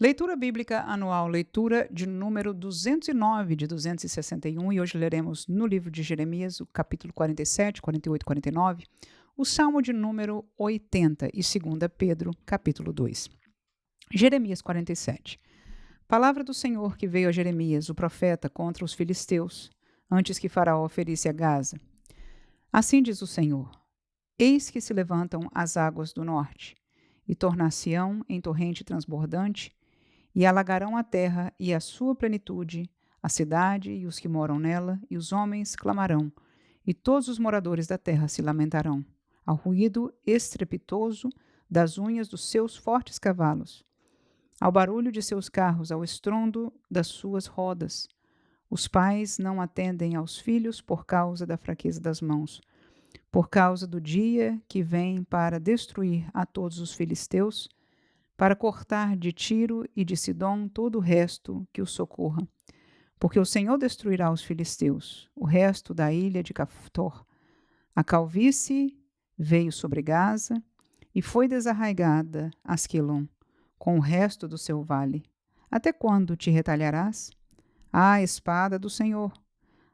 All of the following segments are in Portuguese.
Leitura bíblica anual, leitura de número 209 de 261, e hoje leremos no livro de Jeremias, o capítulo 47, 48 e 49, o salmo de número 80 e 2 Pedro, capítulo 2. Jeremias 47. Palavra do Senhor que veio a Jeremias, o profeta, contra os filisteus, antes que Faraó ferisse a Gaza. Assim diz o Senhor: Eis que se levantam as águas do norte, e tornar-se-ão em torrente transbordante, e alagarão a terra e a sua plenitude, a cidade e os que moram nela, e os homens clamarão, e todos os moradores da terra se lamentarão, ao ruído estrepitoso das unhas dos seus fortes cavalos, ao barulho de seus carros, ao estrondo das suas rodas. Os pais não atendem aos filhos por causa da fraqueza das mãos, por causa do dia que vem para destruir a todos os filisteus, para cortar de Tiro e de Sidom todo o resto que os socorra. Porque o Senhor destruirá os filisteus, o resto da ilha de Caftor. A calvície veio sobre Gaza e foi desarraigada Asquelon, com o resto do seu vale. Até quando te retalharás? Ah, espada do Senhor!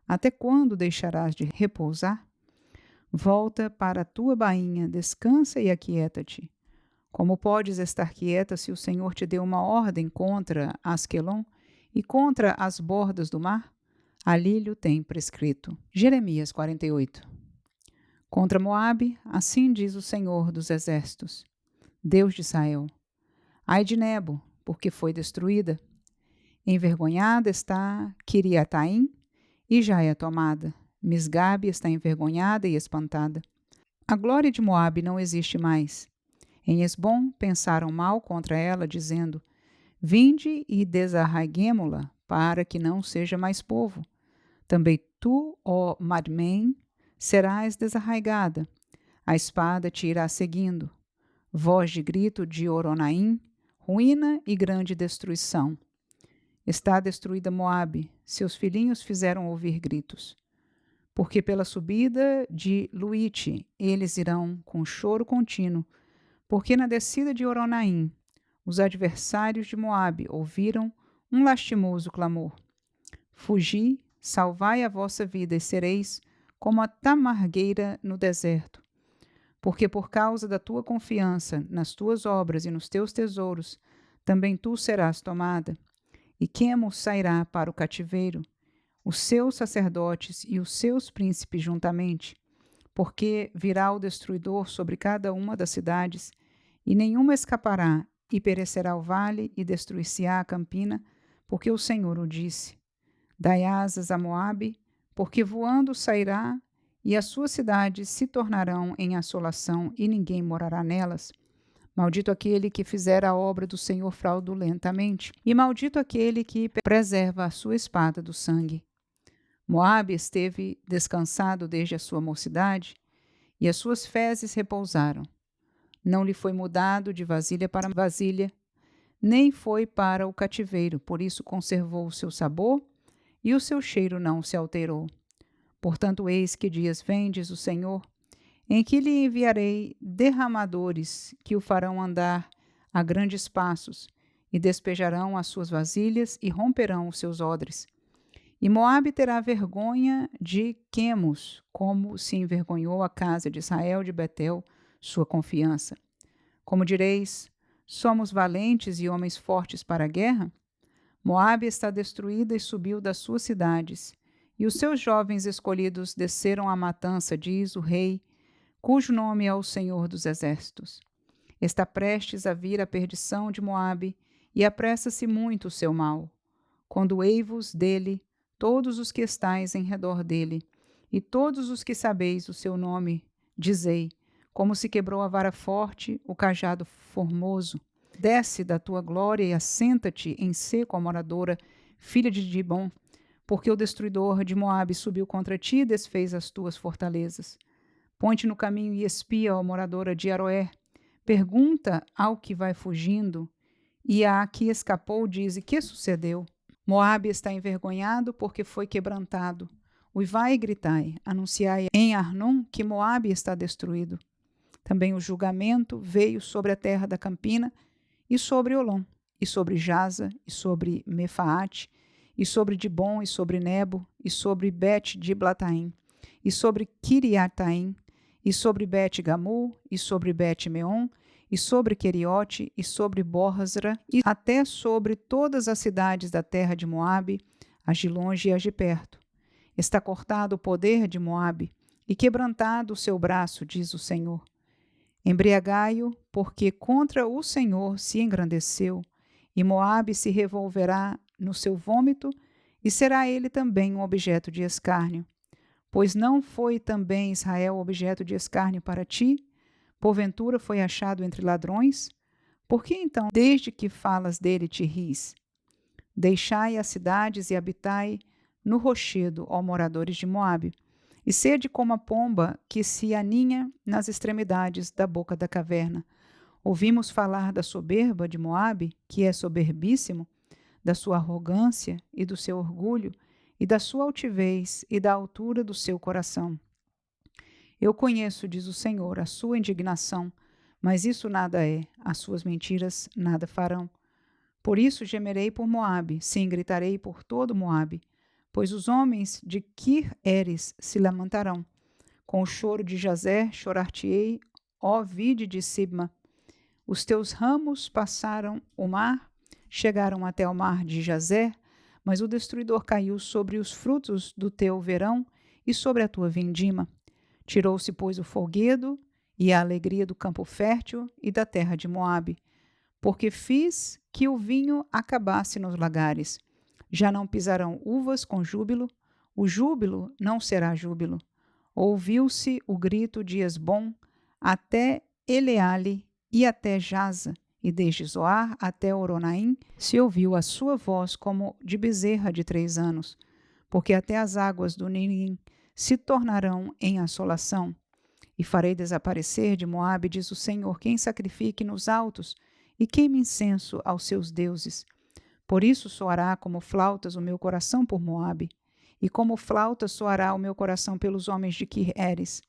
Até quando deixarás de repousar? Volta para a tua bainha, descansa e aquieta-te. Como podes estar quieta se o Senhor te deu uma ordem contra Asquelon e contra as bordas do mar? Ali lhe tem prescrito. Jeremias 48. Contra Moabe, assim diz o Senhor dos exércitos, Deus de Israel: Ai de Nebo, porque foi destruída. Envergonhada está Quiriataim e já é tomada. Misgabe está envergonhada e espantada. A glória de Moabe não existe mais. Em Esbom pensaram mal contra ela, dizendo: Vinde e desarraiguemo-la, para que não seja mais povo. Também tu, ó Madmen, serás desarraigada. A espada te irá seguindo. Voz de grito de Oronaim, ruína e grande destruição. Está destruída Moabe, seus filhinhos fizeram ouvir gritos. Porque pela subida de Luite eles irão com choro contínuo, porque na descida de Oronaim, os adversários de Moabe ouviram um lastimoso clamor. Fugi, salvai a vossa vida e sereis como a tamargueira no deserto. Porque por causa da tua confiança nas tuas obras e nos teus tesouros, também tu serás tomada. E Quemo sairá para o cativeiro, os seus sacerdotes e os seus príncipes juntamente, porque virá o destruidor sobre cada uma das cidades, e nenhuma escapará, e perecerá o vale, e destruir-se-á a campina, porque o Senhor o disse. Dai asas a Moabe, porque voando sairá, e as suas cidades se tornarão em assolação, e ninguém morará nelas. Maldito aquele que fizer a obra do Senhor fraudulentamente, e maldito aquele que preserva a sua espada do sangue. Moabe esteve descansado desde a sua mocidade, e as suas fezes repousaram. Não lhe foi mudado de vasilha para vasilha, nem foi para o cativeiro, por isso conservou o seu sabor, e o seu cheiro não se alterou. Portanto, eis que dias vem, diz o Senhor, em que lhe enviarei derramadores que o farão andar a grandes passos, e despejarão as suas vasilhas e romperão os seus odres. E Moabe terá vergonha de Quemos, como se envergonhou a casa de Israel de Betel, sua confiança. Como direis, somos valentes e homens fortes para a guerra? Moabe está destruída e subiu das suas cidades, e os seus jovens escolhidos desceram à matança, diz o rei, cujo nome é o Senhor dos Exércitos. Está prestes a vir a perdição de Moabe, e apressa-se muito o seu mal. Conduei-vos dele, todos os que estáis em redor dele, e todos os que sabeis o seu nome, dizei, como se quebrou a vara forte, o cajado formoso. Desce da tua glória e assenta-te em seco, a moradora, filha de Dibom, porque o destruidor de Moabe subiu contra ti e desfez as tuas fortalezas. Põe-te no caminho e espia, ó moradora de Aroer. Pergunta ao que vai fugindo, e a que escapou diz: e que sucedeu? Moabe está envergonhado porque foi quebrantado. Uivai e gritai, anunciai em Arnon que Moabe está destruído. Também o julgamento veio sobre a terra da campina e sobre Olom. e sobre Jaza, e sobre Mefaate, e sobre Dibon, e sobre Nebo, e sobre Bet-Diblataim, e sobre Kiriataim, e sobre Bet-Gamul, e sobre Bet-Meon, e sobre Queriote, e sobre Bozra, e até sobre todas as cidades da terra de Moabe, as de longe e as de perto. Está cortado o poder de Moabe, e quebrantado o seu braço, diz o Senhor. Embriagai-o, porque contra o Senhor se engrandeceu, e Moabe se revolverá no seu vômito, e será ele também um objeto de escárnio. Pois não foi também Israel objeto de escárnio para ti? Porventura foi achado entre ladrões? Por que então, desde que falas dele, te ris? Deixai as cidades e habitai no rochedo, ó moradores de Moabe, e sede como a pomba que se aninha nas extremidades da boca da caverna. Ouvimos falar da soberba de Moabe, que é soberbíssimo, da sua arrogância e do seu orgulho, e da sua altivez e da altura do seu coração. Eu conheço, diz o Senhor, a sua indignação, mas isso nada é, as suas mentiras nada farão. Por isso gemerei por Moabe, sim, gritarei por todo Moabe, pois os homens de Kir-Eres se lamentarão. Com o choro de Jazer chorar-te-ei, ó vide de Sibma. Os teus ramos passaram o mar, chegaram até o mar de Jazer, mas o destruidor caiu sobre os frutos do teu verão e sobre a tua vindima. Tirou-se, pois, o folguedo e a alegria do campo fértil e da terra de Moabe, porque fiz que o vinho acabasse nos lagares. Já não pisarão uvas com júbilo, o júbilo não será júbilo. Ouviu-se o grito de Esbom até Eleale e até Jaza, e desde Zoar até Oronaim se ouviu a sua voz como de bezerra de 3 anos, porque até as águas do Nilim se tornarão em assolação. E farei desaparecer de Moabe, diz o Senhor, quem sacrifique nos altos e queime incenso aos seus deuses. Por isso soará como flautas o meu coração por Moabe, e como flauta soará o meu coração pelos homens de Kir-Eres,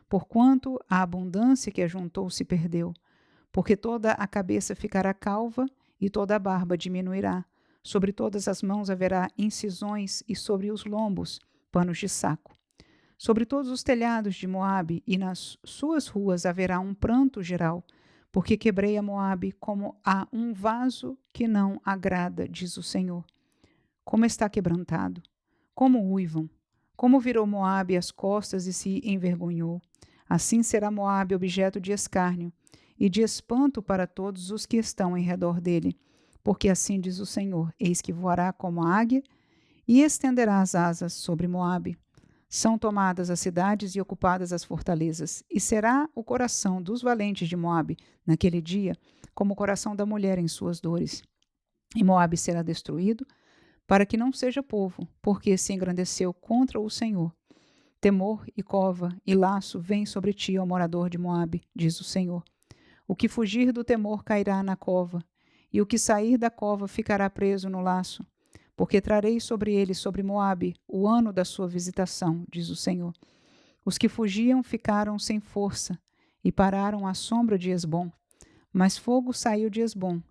porquanto a abundância que ajuntou se perdeu, porque toda a cabeça ficará calva e toda a barba diminuirá. Sobre todas as mãos haverá incisões e sobre os lombos panos de saco. Sobre todos os telhados de Moabe e nas suas ruas haverá um pranto geral, porque quebrei a Moabe como a um vaso que não agrada, diz o Senhor. Como está quebrantado, como uivam, como virou Moabe as costas e se envergonhou. Assim será Moabe objeto de escárnio e de espanto para todos os que estão em redor dele. Porque assim diz o Senhor, eis que voará como a águia e estenderá as asas sobre Moabe. São tomadas as cidades e ocupadas as fortalezas, e será o coração dos valentes de Moabe, naquele dia, como o coração da mulher em suas dores. E Moabe será destruído, para que não seja povo, porque se engrandeceu contra o Senhor. Temor e cova e laço vêm sobre ti, ó morador de Moabe, diz o Senhor. O que fugir do temor cairá na cova, e o que sair da cova ficará preso no laço. Porque trarei sobre ele, sobre Moabe, o ano da sua visitação, diz o Senhor. Os que fugiam ficaram sem força e pararam à sombra de Esbom. Mas fogo saiu de Esbom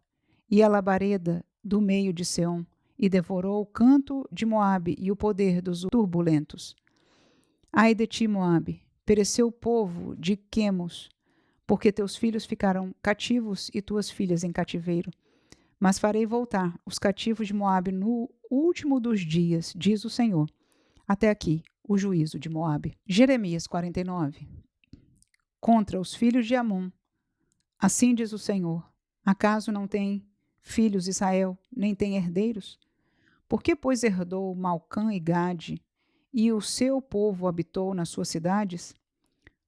e a labareda do meio de Seom, e devorou o canto de Moabe e o poder dos turbulentos. Ai de ti, Moabe, pereceu o povo de Quemos, porque teus filhos ficaram cativos e tuas filhas em cativeiro. Mas farei voltar os cativos de Moabe no último dos dias, diz o Senhor. Até aqui, o juízo de Moabe. Jeremias 49. Contra os filhos de Amon. Assim diz o Senhor: acaso não tem filhos Israel, nem tem herdeiros? Por que, pois, herdou Malcã e Gade, e o seu povo habitou nas suas cidades?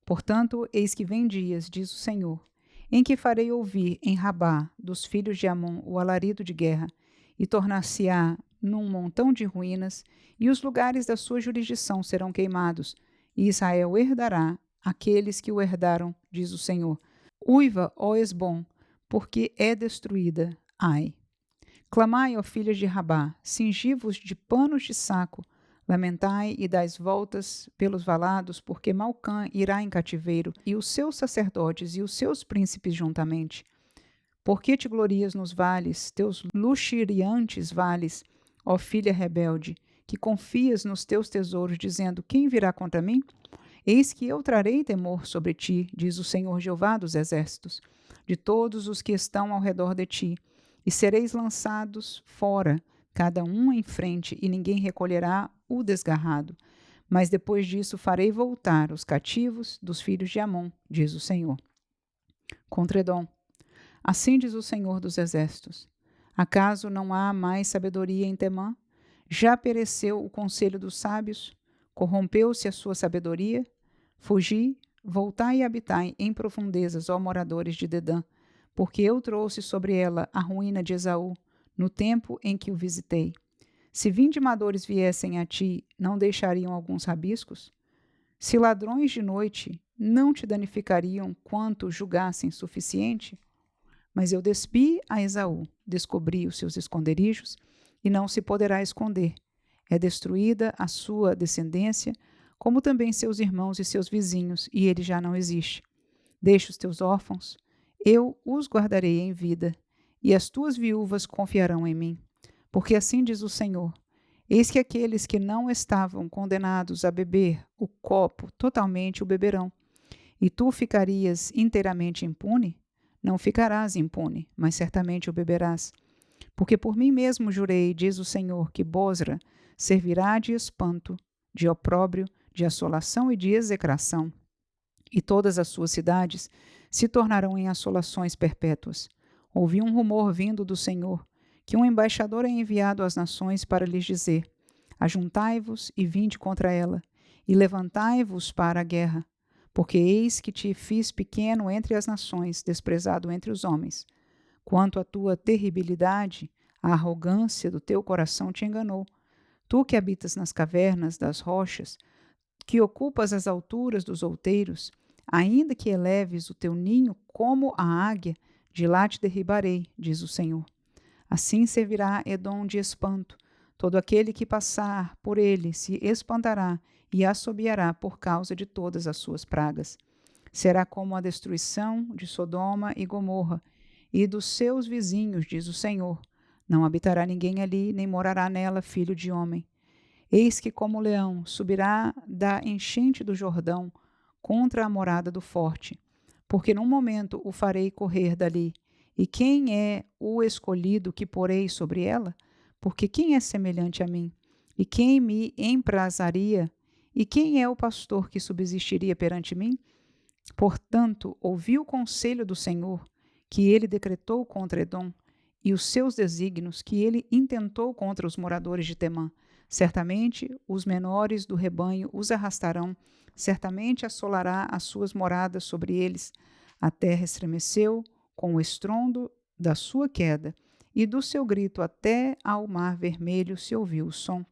Portanto, eis que vem dias, diz o Senhor, em que farei ouvir em Rabá dos filhos de Amon o alarido de guerra, e tornar-se-á num montão de ruínas, e os lugares da sua jurisdição serão queimados, e Israel herdará aqueles que o herdaram, diz o Senhor. Uiva, ó Esbom, porque é destruída. Ai! Clamai, ó filhas de Rabá, cingi-vos de panos de saco, lamentai e dais voltas pelos valados, porque Malcã irá em cativeiro, e os seus sacerdotes e os seus príncipes juntamente. Por que te glorias nos vales, teus luxuriantes vales, ó filha rebelde, que confias nos teus tesouros, dizendo: quem virá contra mim? Eis que eu trarei temor sobre ti, diz o Senhor Jeová dos exércitos, de todos os que estão ao redor de ti, e sereis lançados fora, cada um em frente, e ninguém recolherá o desgarrado. Mas depois disso farei voltar os cativos dos filhos de Amon, diz o Senhor. Contra Edom. Assim diz o Senhor dos exércitos: acaso não há mais sabedoria em Temã? Já pereceu o conselho dos sábios? Corrompeu-se a sua sabedoria? Fugi, voltai e habitai em profundezas, ó moradores de Dedã, porque eu trouxe sobre ela a ruína de Esaú, no tempo em que o visitei. Se vindimadores viessem a ti, não deixariam alguns rabiscos? Se ladrões de noite, não te danificariam quanto julgassem suficiente? Mas eu despi a Esaú, descobri os seus esconderijos, e não se poderá esconder. É destruída a sua descendência, como também seus irmãos e seus vizinhos, e ele já não existe. Deixa os teus órfãos, eu os guardarei em vida, e as tuas viúvas confiarão em mim. Porque assim diz o Senhor: eis que aqueles que não estavam condenados a beber o copo totalmente o beberão, e tu ficarias inteiramente impune? Não ficarás impune, mas certamente o beberás. Porque por mim mesmo jurei, diz o Senhor, que Bosra servirá de espanto, de opróbrio, de assolação e de execração, e todas as suas cidades se tornarão em assolações perpétuas. Ouvi um rumor vindo do Senhor, que um embaixador é enviado às nações para lhes dizer: ajuntai-vos e vinde contra ela, e levantai-vos para a guerra, porque eis que te fiz pequeno entre as nações, desprezado entre os homens. Quanto à tua terribilidade, a arrogância do teu coração te enganou. Tu que habitas nas cavernas das rochas, que ocupas as alturas dos outeiros, ainda que eleves o teu ninho como a águia, de lá te derribarei, diz o Senhor. Assim servirá Edom de espanto. Todo aquele que passar por ele se espantará e assobiará por causa de todas as suas pragas. Será como a destruição de Sodoma e Gomorra e dos seus vizinhos, diz o Senhor. Não habitará ninguém ali, nem morará nela filho de homem. Eis que, como o leão, subirá da enchente do Jordão contra a morada do forte, porque num momento o farei correr dali. E quem é o escolhido que porei sobre ela? Porque quem é semelhante a mim? E quem me emprazaria? E quem é o pastor que subsistiria perante mim? Portanto, ouvi o conselho do Senhor, que ele decretou contra Edom, e os seus desígnios que ele intentou contra os moradores de Temã. Certamente os menores do rebanho os arrastarão, certamente assolará as suas moradas sobre eles. A terra estremeceu com o estrondo da sua queda, e do seu grito até ao mar vermelho se ouviu o som.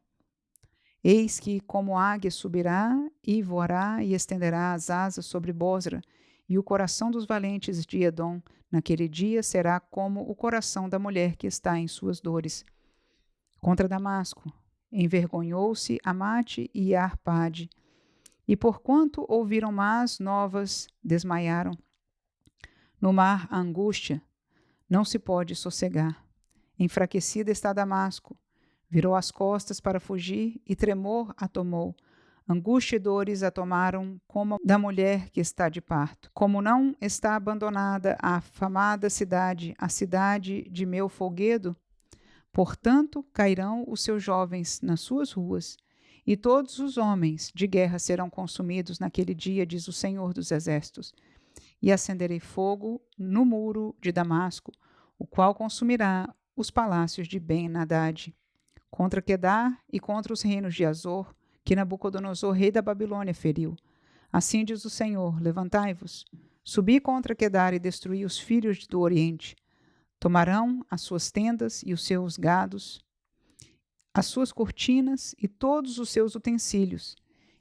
Eis que, como águia, subirá e voará e estenderá as asas sobre Bosra, e o coração dos valentes de Edom, naquele dia, será como o coração da mulher que está em suas dores. Contra Damasco, envergonhou-se Amate e Arpade, e porquanto ouviram más novas, desmaiaram. No mar a angústia, não se pode sossegar. Enfraquecida está Damasco, virou as costas para fugir e tremor a tomou. Angústia e dores a tomaram como da mulher que está de parto. Como não está abandonada a afamada cidade, a cidade de meu folguedo, portanto cairão os seus jovens nas suas ruas, e todos os homens de guerra serão consumidos naquele dia, diz o Senhor dos exércitos. E acenderei fogo no muro de Damasco, o qual consumirá os palácios de Ben-Hadad, contra Quedar e contra os reinos de Azor, que Nabucodonosor, rei da Babilônia, feriu. Assim diz o Senhor: levantai-vos, subi contra Quedar e destruí os filhos do Oriente. Tomarão as suas tendas e os seus gados, as suas cortinas e todos os seus utensílios,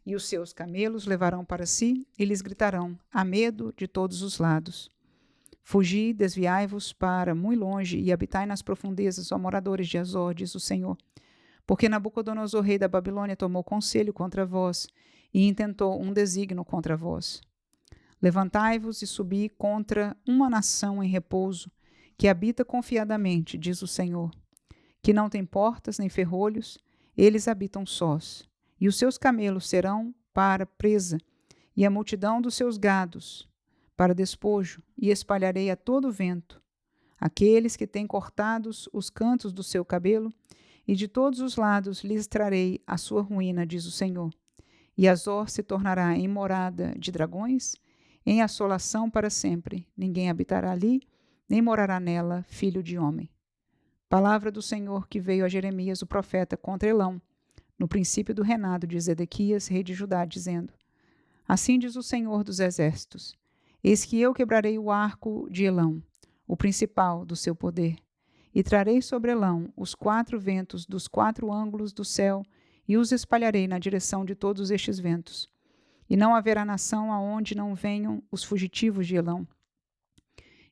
e os seus camelos levarão para si, e lhes gritarão: há medo de todos os lados. Fugi, desviai-vos para muito longe, e habitai nas profundezas, ó moradores de Azor, diz o Senhor. Porque Nabucodonosor, rei da Babilônia, tomou conselho contra vós, e intentou um desígnio contra vós. Levantai-vos e subi contra uma nação em repouso, que habita confiadamente, diz o Senhor, que não tem portas nem ferrolhos, eles habitam sós, e os seus camelos serão para presa, e a multidão dos seus gados para despojo, e espalharei a todo vento aqueles que têm cortados os cantos do seu cabelo, e de todos os lados lhes trarei a sua ruína, diz o Senhor. E Azor se tornará em morada de dragões, em assolação para sempre. Ninguém habitará ali, nem morará nela filho de homem. Palavra do Senhor que veio a Jeremias, o profeta, contra Elão, no princípio do reinado de Zedequias, rei de Judá, dizendo: Assim diz o Senhor dos exércitos: Eis que eu quebrarei o arco de Elão, o principal do seu poder, e trarei sobre Elão os 4 ventos dos 4 ângulos do céu, e os espalharei na direção de todos estes ventos. E não haverá nação aonde não venham os fugitivos de Elão.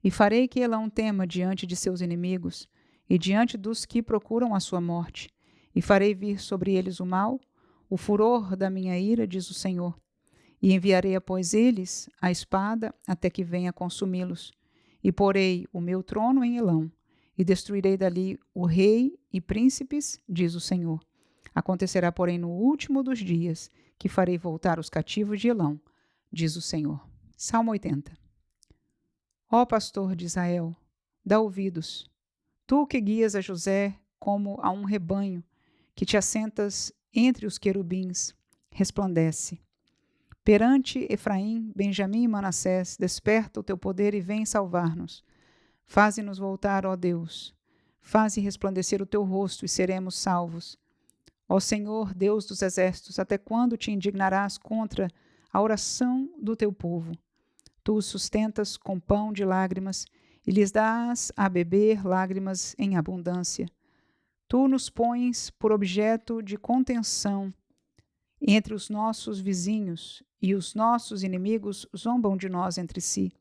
E farei que Elão tema diante de seus inimigos, e diante dos que procuram a sua morte, e farei vir sobre eles o mal, o furor da minha ira, diz o Senhor. E enviarei após eles a espada até que venha consumi-los. E porei o meu trono em Elão, e destruirei dali o rei e príncipes, diz o Senhor. Acontecerá, porém, no último dos dias, que farei voltar os cativos de Elão, diz o Senhor. Salmo 80. Ó pastor de Israel, dá ouvidos, tu que guias a José como a um rebanho, que te assentas entre os querubins, resplandece. Perante Efraim, Benjamim e Manassés, desperta o teu poder e vem salvar-nos. Faze-nos voltar, ó Deus. Faze resplandecer o teu rosto e seremos salvos. Ó Senhor, Deus dos exércitos, até quando te indignarás contra a oração do teu povo? Tu os sustentas com pão de lágrimas e lhes dás a beber lágrimas em abundância. Tu nos pões por objeto de contenção entre os nossos vizinhos, e os nossos inimigos zombam de nós entre si.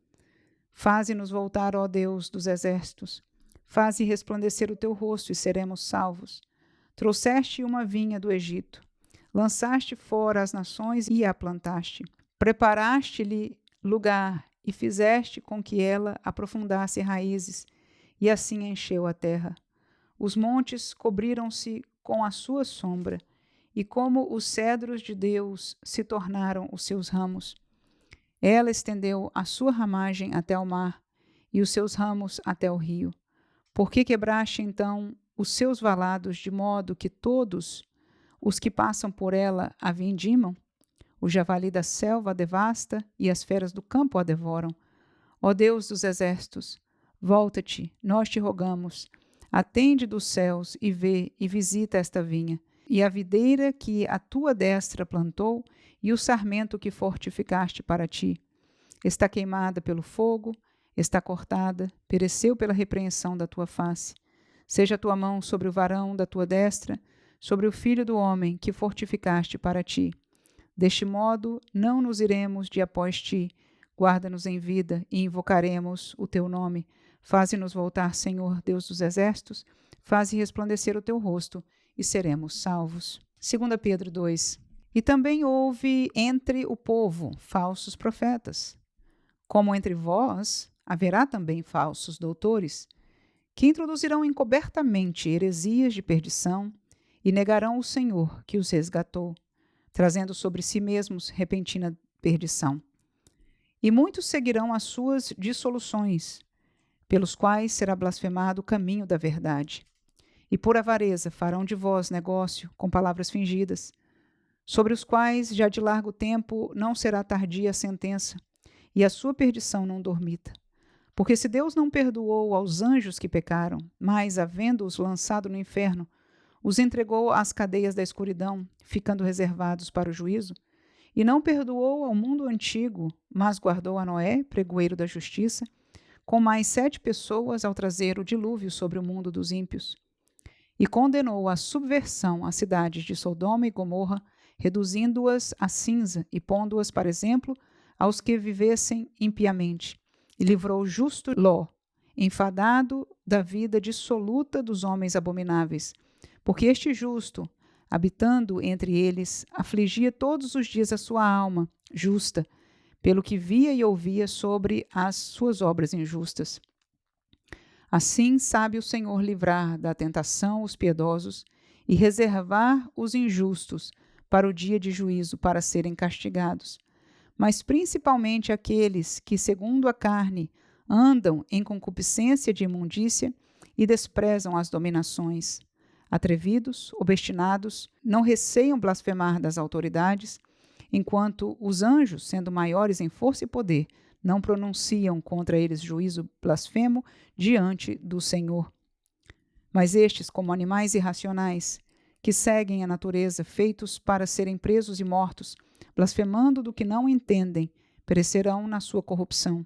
Faze-nos voltar, ó Deus dos exércitos. Faze resplandecer o teu rosto e seremos salvos. Trouxeste uma vinha do Egito. Lançaste fora as nações e a plantaste. Preparaste-lhe lugar e fizeste com que ela aprofundasse raízes, e assim encheu a terra. Os montes cobriram-se com a sua sombra, e como os cedros de Deus se tornaram os seus ramos. Ela estendeu a sua ramagem até o mar, e os seus ramos até o rio. Por que quebraste, então, os seus valados, de modo que todos os que passam por ela a vindimam? O javali da selva a devasta, e as feras do campo a devoram. Ó Deus dos exércitos, volta-te, nós te rogamos. Atende dos céus e vê e visita esta vinha, e a videira que a tua destra plantou, e o sarmento que fortificaste para ti. Está queimada pelo fogo, está cortada, pereceu pela repreensão da tua face. Seja a tua mão sobre o varão da tua destra, sobre o filho do homem que fortificaste para ti. Deste modo, não nos iremos de após ti. Guarda-nos em vida e invocaremos o teu nome. Faze-nos voltar, Senhor, Deus dos exércitos. Faze resplandecer o teu rosto e seremos salvos. 2 Pedro 2. E também houve entre o povo falsos profetas. Como entre vós, haverá também falsos doutores, que introduzirão encobertamente heresias de perdição e negarão o Senhor que os resgatou, trazendo sobre si mesmos repentina perdição. E muitos seguirão as suas dissoluções, pelos quais será blasfemado o caminho da verdade. E por avareza farão de vós negócio com palavras fingidas, sobre os quais já de largo tempo não será tardia a sentença, e a sua perdição não dormita. Porque se Deus não perdoou aos anjos que pecaram, mas, havendo-os lançado no inferno, os entregou às cadeias da escuridão, ficando reservados para o juízo, e não perdoou ao mundo antigo, mas guardou a Noé, pregoeiro da justiça, com mais 7 pessoas ao trazer o dilúvio sobre o mundo dos ímpios. E condenou à subversão as cidades de Sodoma e Gomorra, reduzindo-as a cinza e pondo-as para exemplo aos que vivessem impiamente. E livrou o justo Ló, enfadado da vida dissoluta dos homens abomináveis, porque este justo, habitando entre eles, afligia todos os dias a sua alma justa, pelo que via e ouvia sobre as suas obras injustas. Assim sabe o Senhor livrar da tentação os piedosos e reservar os injustos para o dia de juízo, para serem castigados. Mas principalmente aqueles que, segundo a carne, andam em concupiscência de imundícia e desprezam as dominações. Atrevidos, obstinados, não receiam blasfemar das autoridades, enquanto os anjos, sendo maiores em força e poder, não pronunciam contra eles juízo blasfemo diante do Senhor. Mas estes, como animais irracionais, que seguem a natureza, feitos para serem presos e mortos, blasfemando do que não entendem, perecerão na sua corrupção,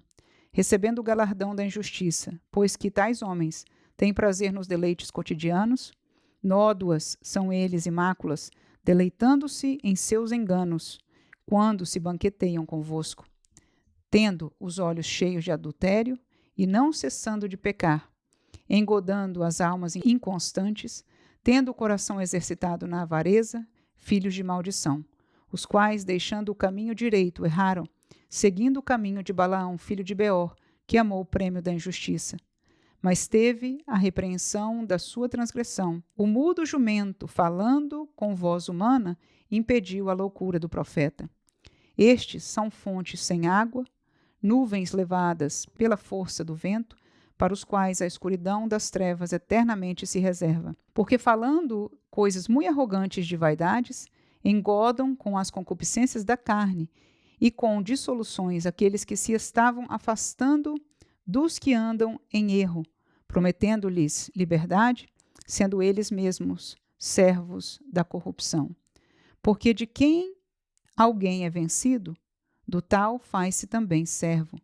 recebendo o galardão da injustiça, pois que tais homens têm prazer nos deleites cotidianos, nódoas são eles e máculas, deleitando-se em seus enganos, quando se banqueteiam convosco, tendo os olhos cheios de adultério e não cessando de pecar, engodando as almas inconstantes, tendo o coração exercitado na avareza, filhos de maldição, os quais, deixando o caminho direito, erraram, seguindo o caminho de Balaão, filho de Beor, que amou o prêmio da injustiça. Mas teve a repreensão da sua transgressão. O mudo jumento, falando com voz humana, impediu a loucura do profeta. Estes são fontes sem água, nuvens levadas pela força do vento, para os quais a escuridão das trevas eternamente se reserva. Porque falando coisas muito arrogantes de vaidades, engodam com as concupiscências da carne e com dissoluções aqueles que se estavam afastando dos que andam em erro, prometendo-lhes liberdade, sendo eles mesmos servos da corrupção. Porque de quem alguém é vencido, do tal faz-se também servo.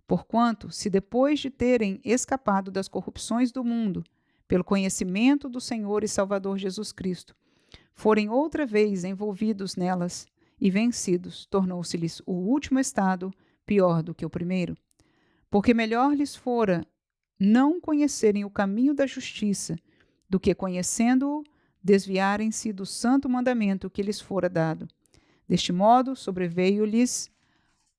Porquanto, se depois de terem escapado das corrupções do mundo, pelo conhecimento do Senhor e Salvador Jesus Cristo, forem outra vez envolvidos nelas e vencidos, tornou-se-lhes o último estado pior do que o primeiro. Porque melhor lhes fora não conhecerem o caminho da justiça, do que, conhecendo-o, desviarem-se do santo mandamento que lhes fora dado. Deste modo, sobreveio-lhes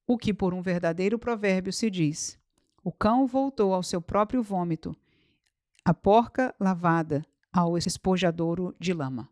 o que por um verdadeiro provérbio se diz: o cão voltou ao seu próprio vômito, a porca lavada ao espojadouro de lama.